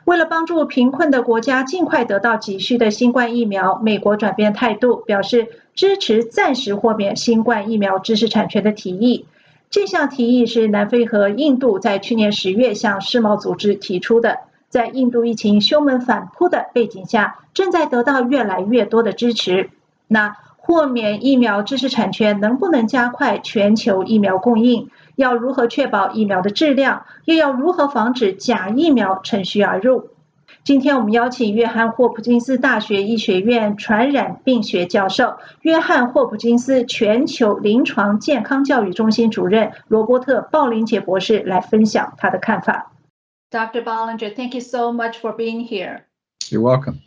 为了帮助贫困的国家尽快得到急需的新冠疫苗，美国转变态度，表示支持暂时豁免新冠疫苗知识产权的提议。这项提议是南非和印度在去年10月向世贸组织提出的，在印度疫情凶猛反扑的背景下，正在得到越来越多的支持。那豁免疫苗知识产权能不能加快全球疫苗供应？要如何确保疫苗的质量？又要如何防止假疫苗趁虚而入？今天我们邀请约翰霍普金斯大学医学院传染病学教授、约翰霍普金斯全球临床健康教育中心主任罗伯特·鲍林杰博士来分享他的看法。Dr. Bollinger, thank you so much for being here. You're welcome.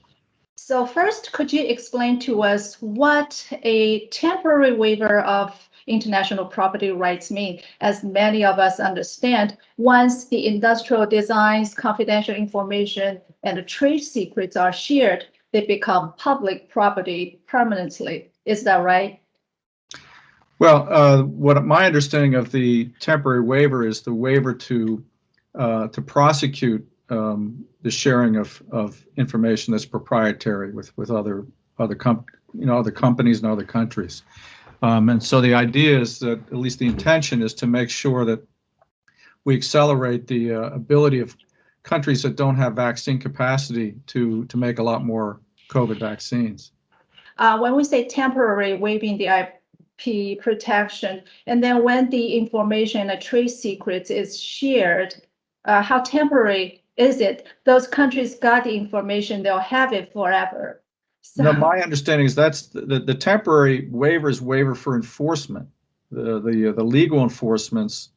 So first, could you explain to us what a temporary waiver of international property rights mean? As many of us understand, once the industrial designs, confidential information, and the trade secrets are shared, they become public property permanently. Is that right? Well, what my understanding of the temporary waiver is the waiver to prosecute the sharing of information that's proprietary with other companies and other countries. And so the idea is that, at least the intention is to make sure that we accelerate the ability of countries that don't have vaccine capacity to make a lot more COVID vaccines. When we say temporary, waiving the IP protection, and then when the information and trade secrets is shared, how temporary is it? Those countries got the information, they'll have it forever. So, no, my understanding is that's the temporary waiver is waiver for enforcement, the legal enforcements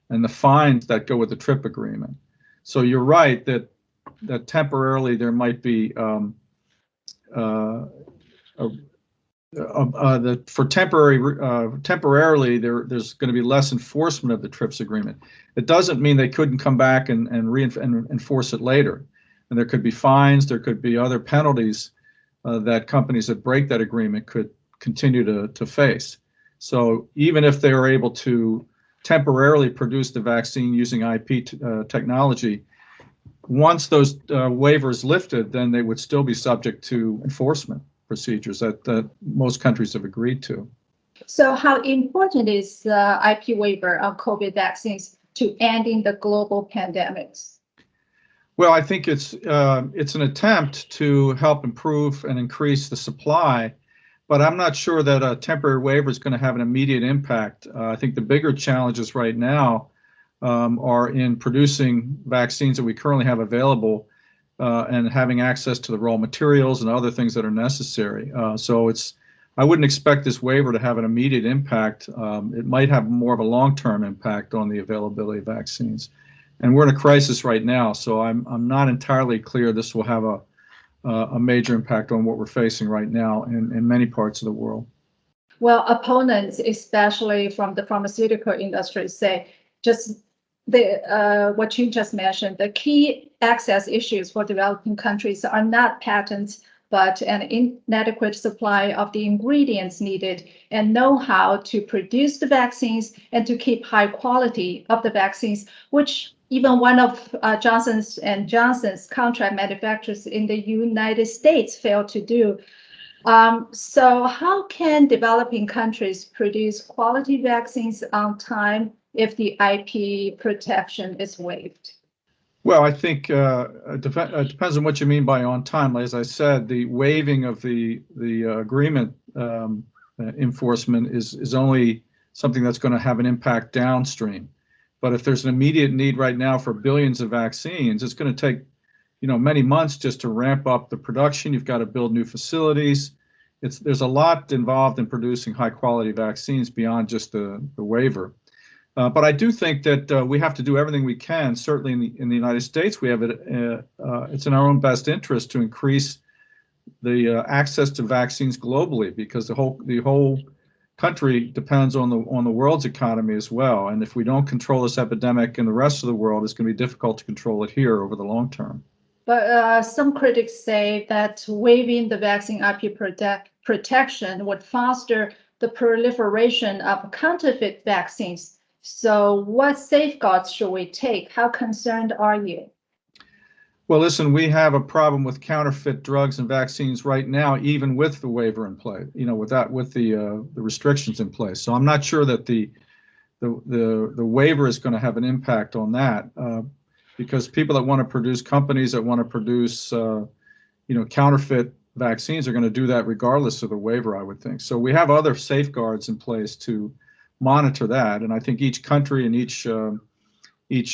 and the fines that go with the TRIP agreement. So you're right that temporarily there might be temporarily there's going to be less enforcement of the TRIPS agreement. It doesn't mean they couldn't come back and enforce it later. And there could be fines, there could be other penalties that companies that break that agreement could continue to face. So even if they are able to temporarily produce the vaccine using IP technology, once those waivers lifted, then they would still be subject to enforcement procedures that most countries have agreed to. So how important is the IP waiver of COVID vaccines to ending the global pandemics? Well, I think it's an attempt to help improve and increase the supply, but I'm not sure that a temporary waiver is going to have an immediate impact. I think the bigger challenges right now are in producing vaccines that we currently have available and having access to the raw materials and other things that are necessary. So I wouldn't expect this waiver to have an immediate impact. It might have more of a long-term impact on the availability of vaccines. And we're in a crisis right now, so I'm not entirely clear this will have a major impact on what we're facing right now in many parts of the world. Well, opponents, especially from the pharmaceutical industry, say just what you just mentioned, the key access issues for developing countries are not patents, but an inadequate supply of the ingredients needed and know-how to produce the vaccines and to keep high quality of the vaccines, which even one of Johnson & Johnson's contract manufacturers in the United States failed to do. So how can developing countries produce quality vaccines on time if the IP protection is waived? Well, I think it depends on what you mean by on time. As I said, the waiving of the agreement enforcement is only something that's going to have an impact downstream. But if there's an immediate need right now for billions of vaccines, it's going to take many months just to ramp up the production. You've got to build new facilities. There's a lot involved in producing high quality vaccines beyond just the waiver. But I do think that we have to do everything we can. Certainly in the United States, we have it's in our own best interest to increase the access to vaccines globally, because the whole country depends on the world's economy as well. And if we don't control this epidemic in the rest of the world, it's going to be difficult to control it here over the long term. But some critics say that waiving the vaccine IP protection would foster the proliferation of counterfeit vaccines. So what safeguards should we take? How concerned are you? Well, listen, we have a problem with counterfeit drugs and vaccines right now, even with the waiver in place, with the restrictions in place. So I'm not sure that the waiver is going to have an impact on that, because people that want to produce, companies that want to produce, counterfeit vaccines are going to do that regardless of the waiver, I would think. So we have other safeguards in place to monitor that, and I think each country and each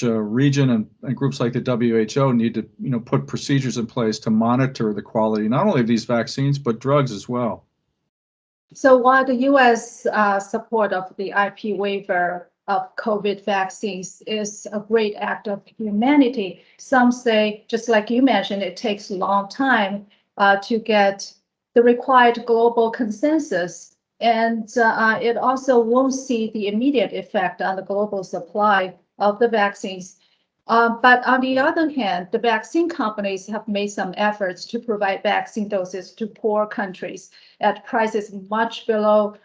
region and groups like the WHO need to put procedures in place to monitor the quality not only of these vaccines but drugs as well. So while the U.S. Support of the IP waiver of COVID vaccines is a great act of humanity, some say, just like you mentioned, it takes a long time to get the required global consensus, and it also won't see the immediate effect on the global supply of the vaccines. But on the other hand, the vaccine companies have made some efforts to provide vaccine doses to poor countries at prices much below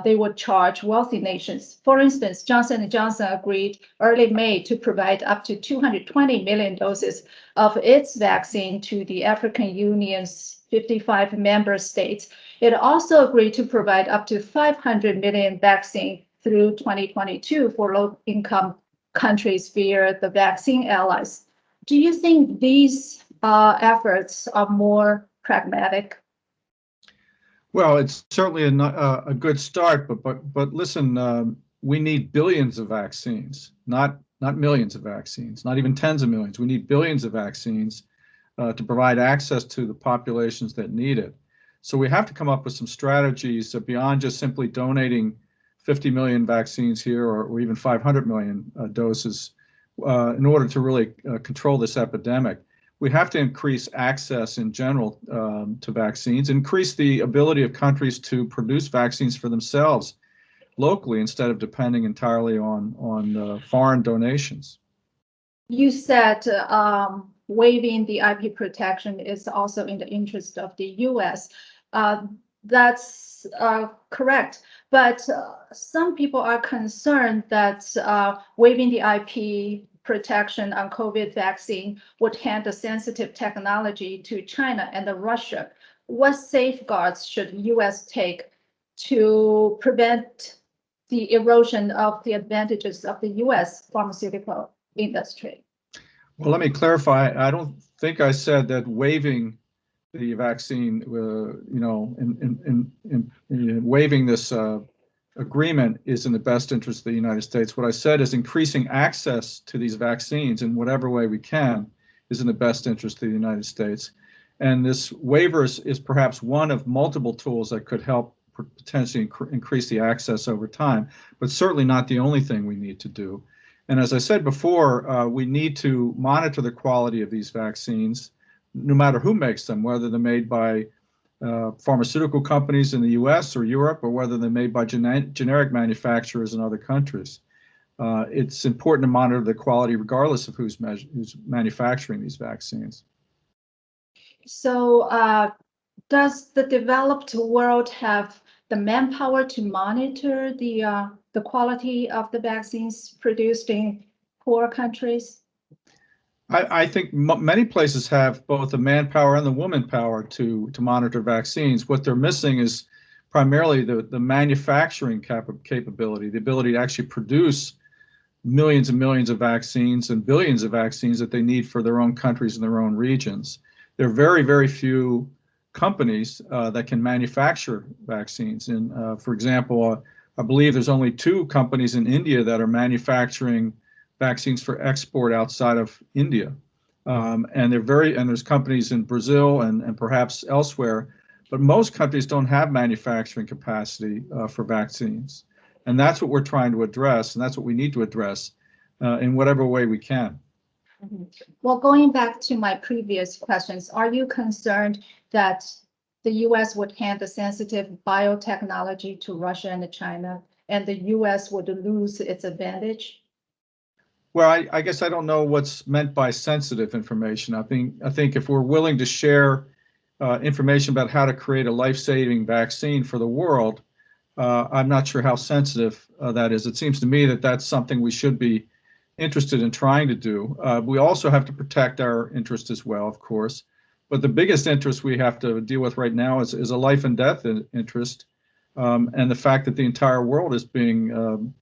they would charge wealthy nations. For instance, Johnson & Johnson agreed early May to provide up to 220 million doses of its vaccine to the African Union's 55 member states. It also agreed to provide up to 500 million vaccine through 2022 for low-income countries via the vaccine allies. Do you think these efforts are more pragmatic? Well, it's certainly a good start, but listen, we need billions of vaccines, not millions of vaccines, not even tens of millions. We need billions of vaccines to provide access to the populations that need it. So we have to come up with some strategies beyond just simply donating 50 million vaccines here or even 500 million doses in order to really control this epidemic. We have to increase access in general to vaccines, increase the ability of countries to produce vaccines for themselves locally instead of depending entirely on foreign donations. You said waiving the IP protection is also in the interest of the U.S. That's correct. But some people are concerned that waiving the IP protection on COVID vaccine would hand the sensitive technology to China and Russia. What safeguards should the U.S. take to prevent the erosion of the advantages of the U.S. pharmaceutical industry? Well, let me clarify. I don't think I said that waiving the vaccine, waiving this agreement is in the best interest of the United States. What I said is increasing access to these vaccines in whatever way we can is in the best interest of the United States. And this waiver is perhaps one of multiple tools that could help potentially increase the access over time, but certainly not the only thing we need to do. And as I said before, we need to monitor the quality of these vaccines, no matter who makes them, whether they're made by pharmaceutical companies in the US or Europe, or whether they're made by generic manufacturers in other countries. It's important to monitor the quality regardless of who's manufacturing these vaccines. So does the developed world have the manpower to monitor the quality of the vaccines produced in poor countries? I think many places have both the manpower and the woman power to monitor vaccines. What they're missing is primarily the manufacturing capability, the ability to actually produce millions and millions of vaccines and billions of vaccines that they need for their own countries and their own regions. There are very, very few companies that can manufacture vaccines. And for example, I believe there's only 2 companies in India that are manufacturing vaccines for export outside of India. And there's companies in Brazil and perhaps elsewhere, but most countries don't have manufacturing capacity for vaccines. And that's what we're trying to address, and that's what we need to address in whatever way we can. Mm-hmm. Well, going back to my previous questions, are you concerned that the U.S. would hand the sensitive biotechnology to Russia and China, and the U.S. would lose its advantage? Well, I guess I don't know what's meant by sensitive information. I think if we're willing to share information about how to create a life-saving vaccine for the world, I'm not sure how sensitive that is. It seems to me that that's something we should be interested in trying to do. We also have to protect our interest as well, of course. But the biggest interest we have to deal with right now is a life and death interest, and the fact that the entire world is being,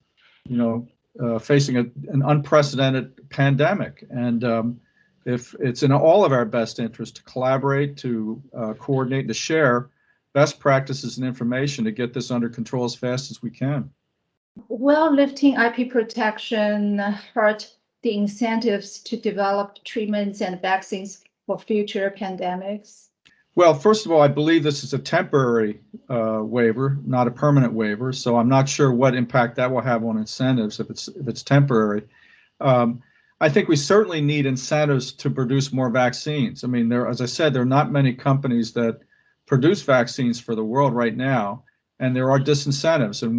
facing an unprecedented pandemic. And if it's in all of our best interest to collaborate, to coordinate, to share best practices and information to get this under control as fast as we can. Will lifting IP protection hurt the incentives to develop treatments and vaccines for future pandemics? Well, first of all, I believe this is a temporary waiver, not a permanent waiver. So I'm not sure what impact that will have on incentives if it's temporary. I think we certainly need incentives to produce more vaccines. I mean, as I said, there are not many companies that produce vaccines for the world right now, and there are disincentives. And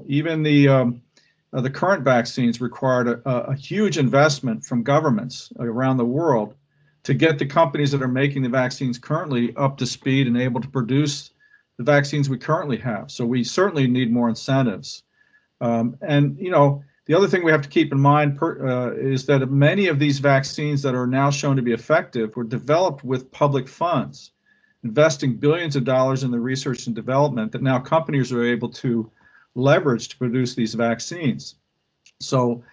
even the current vaccines required a huge investment from governments around the world to get the companies that are making the vaccines currently up to speed and able to produce the vaccines we currently have. So we certainly need more incentives. The other thing we have to keep in mind is that many of these vaccines that are now shown to be effective were developed with public funds, investing billions of dollars in the research and development that now companies are able to leverage to produce these vaccines. So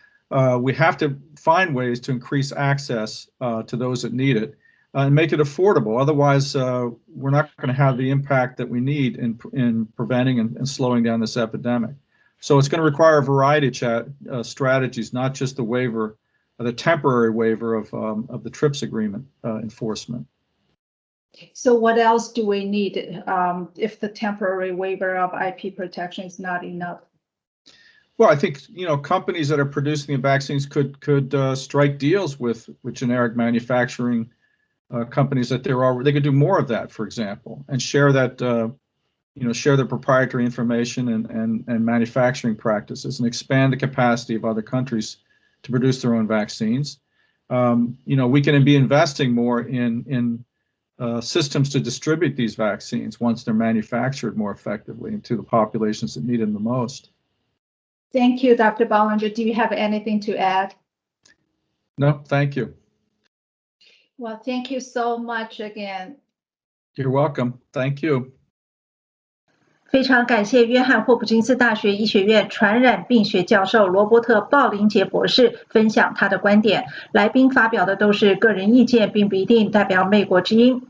we have to find ways to increase access to those that need it and make it affordable. Otherwise, we're not going to have the impact that we need in preventing and slowing down this epidemic. So it's going to require a variety of strategies, not just the waiver, the temporary waiver of the TRIPS agreement enforcement. So what else do we need if the temporary waiver of IP protection is not enough? Well, I think companies that are producing the vaccines could strike deals with generic manufacturing companies that they could do more of that, for example, and share that share their proprietary information and manufacturing practices and expand the capacity of other countries to produce their own vaccines. We can be investing more in systems to distribute these vaccines once they're manufactured more effectively into the populations that need them the most. Thank you, Dr. Bollinger. Do you have anything to add? No, thank you. Well, thank you so much again. You're welcome. Thank you. 非常感谢约翰霍普金斯大学医学院传染病学教授罗伯特·鲍林杰博士分享他的观点。来宾发表的都是个人意见，并不一定代表美国之音。